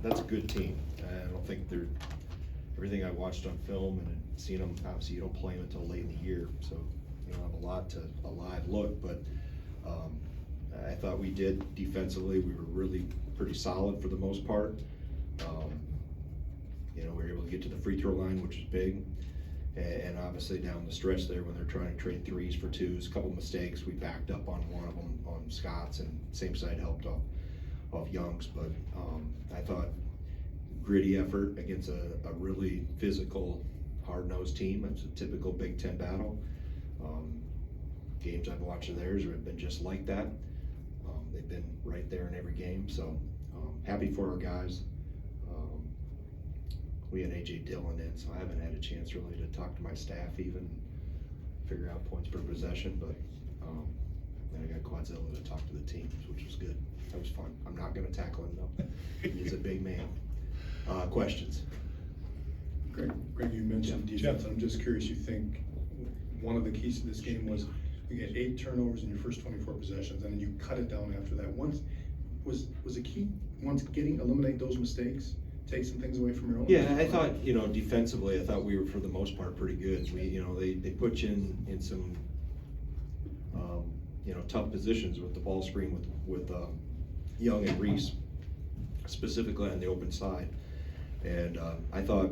that's a good team. I don't think they're, everything I watched on film and seen them, obviously you don't play them until late in the year, so you don't have a live look, but I thought we did defensively. We were really pretty solid for the most part. You know, we were able to get to the free throw line, which is big. And obviously down the stretch there when they're trying to trade threes for twos, a couple mistakes, we backed up on one of them on Scott's, and same side helped off Young's. But I thought gritty effort against a really physical, hard-nosed team. It's a typical Big Ten battle. Games I've watched of theirs have been just like that. They've been right there in every game, so happy for our guys. We had A.J. Dillon in, so I haven't had a chance really to talk to my staff even, figure out points per possession, but then I got Quadzilla to talk to the teams, which was good. That was fun. I'm not gonna tackle him though. He's a big man. Questions? Greg, you mentioned defense. I'm just curious, you think one of the keys to this game was you get 8 turnovers in your first 24 possessions, and then you cut it down after that. Was a key once eliminate those mistakes? Take some things away from your own. Yeah, I thought, you know, defensively, I thought we were for the most part pretty good. We, you know, they put you in some, you know, tough positions with the ball screen with Young and Reese, specifically on the open side. And I thought,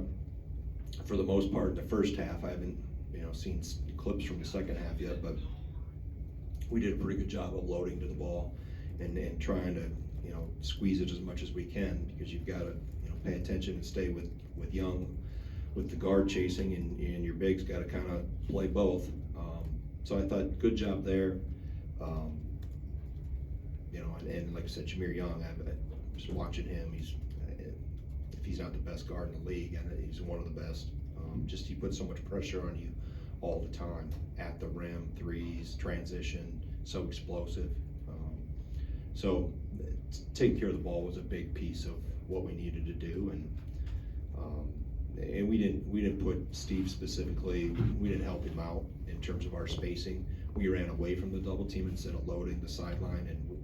for the most part, in the first half, I haven't, you know, seen clips from the second half yet, but we did a pretty good job of loading to the ball and trying to, you know, squeeze it as much as we can, because you've got to, pay attention and stay with Young, with the guard chasing, and your big's got to kind of play both. So I thought good job there. You know, and like I said, Jameer Young, I'm just watching him. If he's not the best guard in the league, and he's one of the best. Just he puts so much pressure on you all the time, at the rim, threes, transition, so explosive. So taking care of the ball was a big piece of what we needed to do, and we didn't put Steve specifically. We didn't help him out in terms of our spacing. We ran away from the double team instead of loading the sideline, and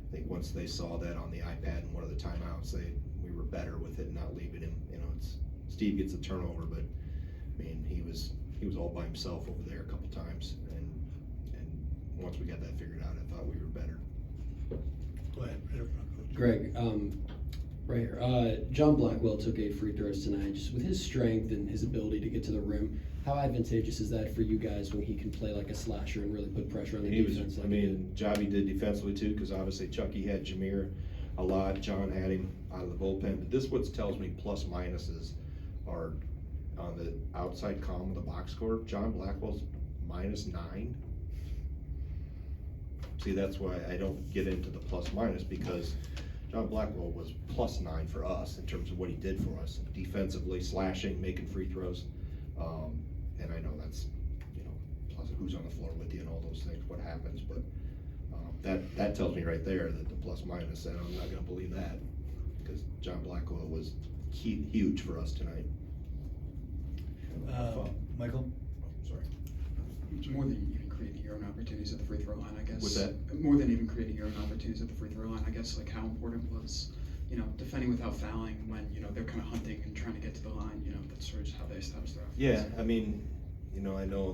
I think once they saw that on the iPad in one of the timeouts, we were better with it, not leaving him. You know, Steve gets a turnover, but I mean he was all by himself over there a couple times, and once we got that figured out, I thought we were better. Go ahead. Greg, right here. John Blackwell took 8 free throws tonight. Just with his strength and his ability to get to the rim, how advantageous is that for you guys when he can play like a slasher and really put pressure on the defense? I mean, job he did defensively too, because obviously Chucky had Jameer a lot. John had him out of the bullpen. But this what tells me plus minuses are on the outside column of the box score. John Blackwell's -9. See, that's why I don't get into the plus minus, because John Blackwell was +9 for us in terms of what he did for us defensively, slashing, making free throws. And I know that's, you know, plus who's on the floor with you and all those things, what happens, but that tells me right there that the plus minus, and I'm not going to believe that, because John Blackwell was huge for us tonight. Michael? Sorry. More than even creating your own opportunities at the free throw line, I guess. What's that? More than even creating your own opportunities at the free throw line, I guess, like how important was, you know, defending without fouling when, you know, they're kind of hunting and trying to get to the line, you know, that's sort of just how they establish their offense. Yeah, I mean, you know, I know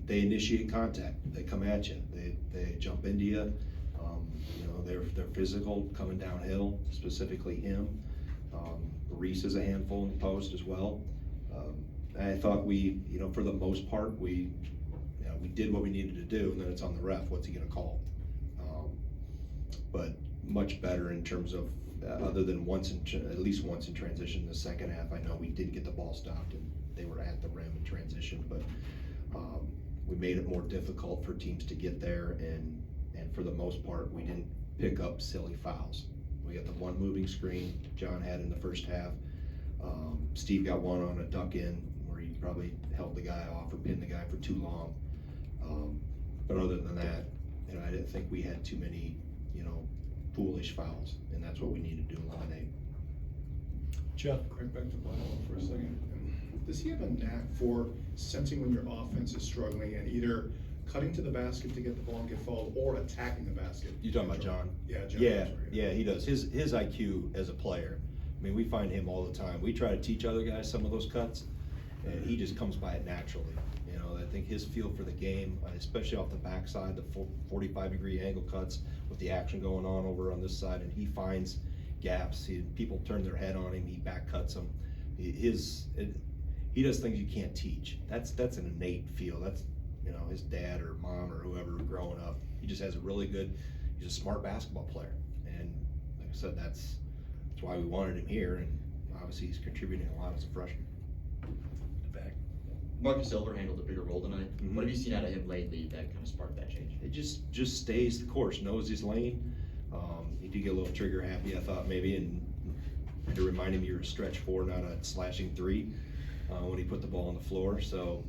they initiate contact, they come at you, they jump into you, you know, they're physical coming downhill, specifically him. Reese is a handful in the post as well. I thought we, you know, for the most part, we did what we needed to do, and then it's on the ref. What's he going to call? But much better in terms of, other than at least once in transition in the second half. I know we did get the ball stopped, and they were at the rim in transition, but we made it more difficult for teams to get there, and for the most part, we didn't pick up silly fouls. We got the one moving screen John had in the first half. Steve got one on a duck in where he probably held the guy off or pinned the guy for too long. But other than that, you know, I didn't think we had too many, you know, foolish fouls, and that's what we needed to eliminate. Jeff? Greg, back to Blackwell for a second. Does he have a knack for sensing when your offense is struggling and either cutting to the basket to get the ball and get fouled, or attacking the basket. You talking about John? Yeah, John. Yeah, that's right. yeah, he does. His IQ as a player, I mean, we find him all the time. We try to teach other guys some of those cuts, and he just comes by it naturally. You know, I think his feel for the game, especially off the backside, the 45-degree angle cuts with the action going on over on this side, and he finds gaps. People turn their head on him, he back cuts them. He does things you can't teach. That's an innate feel. That's, you know, his dad or mom or whoever growing up. He just has a really good, he's a smart basketball player. And like I said, that's why we wanted him here, and obviously he's contributing a lot as a freshman. Back. Marcus Silver handled a bigger role tonight. Mhm. What have you seen out of him lately that kind of sparked that change? It just stays the course, knows his lane. He did get a little trigger happy, I thought maybe, and to remind him you're a stretch four, not a slashing three, when he put the ball on the floor. So,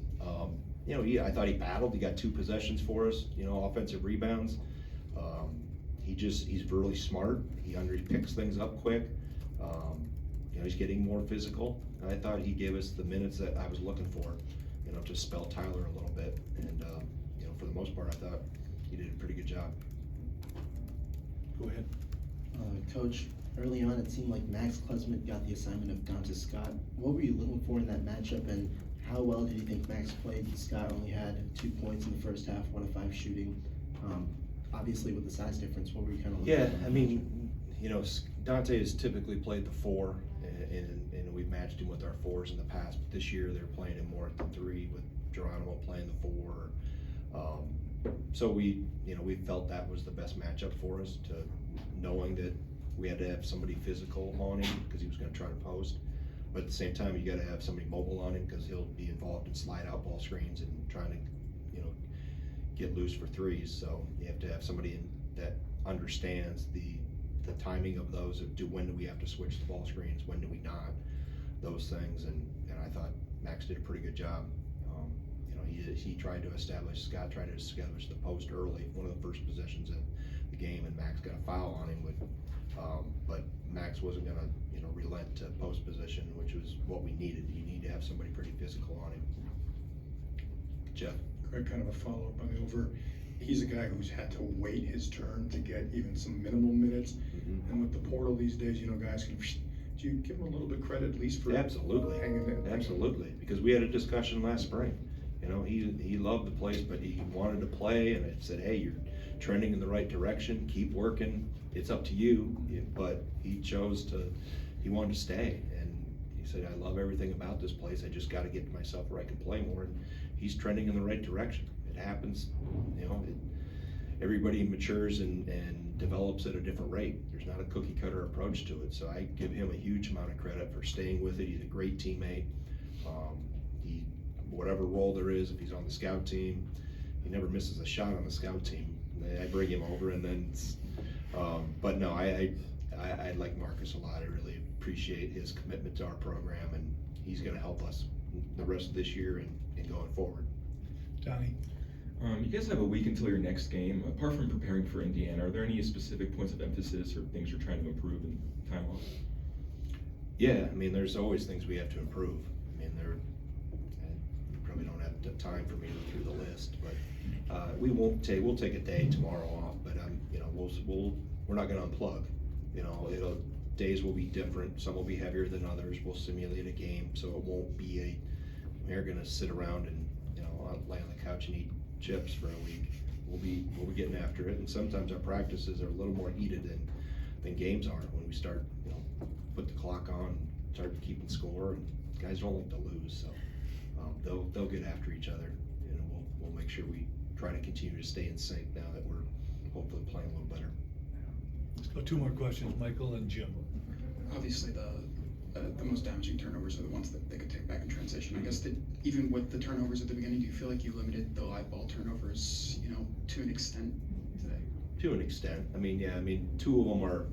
you know, I thought he battled. He got 2 possessions for us, you know, offensive rebounds. He's really smart. He picks things up quick. You know, he's getting more physical. And I thought he gave us the minutes that I was looking for, you know, to spell Tyler a little bit. And, you know, for the most part, I thought he did a pretty good job. Go ahead. Coach, early on it seemed like Max Klesmith got the assignment of Dante Scott. What were you looking for in that matchup, and how well did you think Max played? Scott only had 2 points in the first half, 1 of 5 shooting. Obviously with the size difference, what were you kind of looking Yeah, for? I mean, you know, Dante has typically played the 4, and we've matched him with our 4s in the past, but this year they're playing him more at the 3 with Geronimo playing the 4. So we felt that was the best matchup for us, to knowing that we had to have somebody physical on him because he was gonna try to post. But at the same time, you gotta have somebody mobile on him because he'll be involved in slide out ball screens and trying to, you know, get loose for 3s. So you have to have somebody that understands the timing of those, when do we have to switch the ball screens, when do we not, those things. And I thought Max did a pretty good job. You know, he tried to establish, Scott tried to establish the post early, one of the first possessions in the game, and Max got a foul on him but Max wasn't gonna, you know, relent to post position, which was what we needed. You need to have somebody pretty physical on him. Jeff? Greg, kind of a follow-up on the over. He's a guy who's had to wait his turn to get even some minimal minutes. Mm-hmm. And with the portal these days, you know, guys can, do you give him a little bit credit at least for Absolutely, hanging there? absolutely, because we had a discussion last spring. You know, he loved the place, but he wanted to play, and it said, hey, you're trending in the right direction, keep working, it's up to you. But he wanted to stay, and he said, I love everything about this place, I just gotta get myself where I can play more, and he's trending in the right direction. It happens, you know, everybody matures and develops at a different rate. There's not a cookie cutter approach to it, so I give him a huge amount of credit for staying with it. He's a great teammate. Whatever role there is, if he's on the scout team, he never misses a shot on the scout team. I bring him over, and then, but no, I like Marcus a lot. I really appreciate his commitment to our program, and he's gonna help us the rest of this year and going forward. Donnie? You guys have a week until your next game. Apart from preparing for Indiana, are there any specific points of emphasis or things you're trying to improve in time off? Yeah, I mean, there's always things we have to improve. I mean, we probably don't have the time for me to go through the list, but we'll take a day tomorrow off, but you know, we're not gonna unplug. You know, days will be different. Some will be heavier than others. We'll simulate a game, so it won't be we're gonna sit around and, you know, lay on the couch and eat chips for a week. We'll be getting after it, and sometimes our practices are a little more heated than games are when we start, you know, put the clock on and start keeping score, and guys don't like to lose, so they'll get after each other. You know, we'll make sure we try to continue to stay in sync now that we're hopefully playing a little better. Let's go 2 more questions, Michael and Jim. Obviously, the most damaging turnovers are the ones that they could take back in transition. I guess that even with the turnovers at the beginning, do you feel like you limited the live ball turnovers, you know, to an extent today? To an extent. I mean, yeah, I mean, two of them are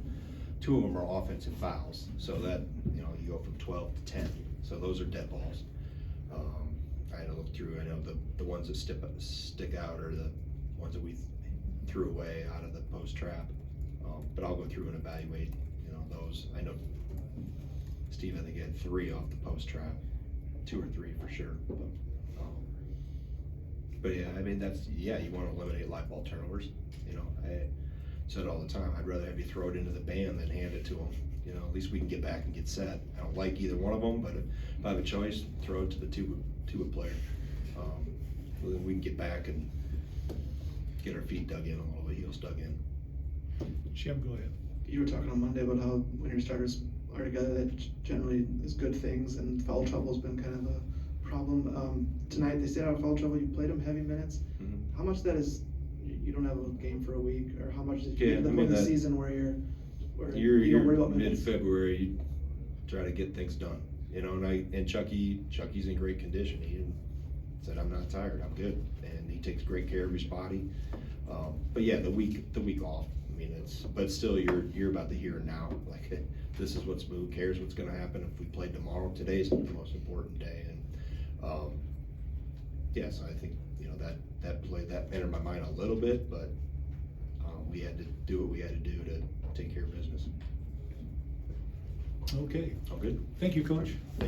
offensive fouls, so that, you know, you go from 12 to 10, so those are dead balls. I had to look through. I know the ones that stick out are the ones that we threw away out of the post trap, but I'll go through and evaluate, you know, those. I know Steve, I think, had 3 off the post trap, 2 or 3 for sure. But yeah, I mean, you wanna eliminate live ball turnovers, you know, I said all the time, I'd rather have you throw it into the band than hand it to them. You know, at least we can get back and get set. I don't like either one of them, but if I have a choice, throw it to the two player. So then we can get back and get our feet dug in a little bit, heels dug in. Jim, go ahead. You were talking on Monday about how when your starters are together, that generally is good things, and foul trouble's been kind of a problem. Tonight, they stayed out of foul trouble, you played them heavy minutes. Mhm. How much of that is, you don't have a game for a week, or how much did Yeah, you I get mean, in the that- season where you You're don't worry about minutes? mid-February, you try to get things done, you know, and Chucky's in great condition. He said, I'm not tired, I'm good, and he takes great care of his body. But yeah, the week off, I mean, but still, you're about the here and now, like, this is who cares what's gonna happen if we play tomorrow? Today's the most important day, and, yeah, so I think, you know, that entered my mind a little bit, but, we had to do what we had to do to take care of business. Okay, All good? thank you, Coach.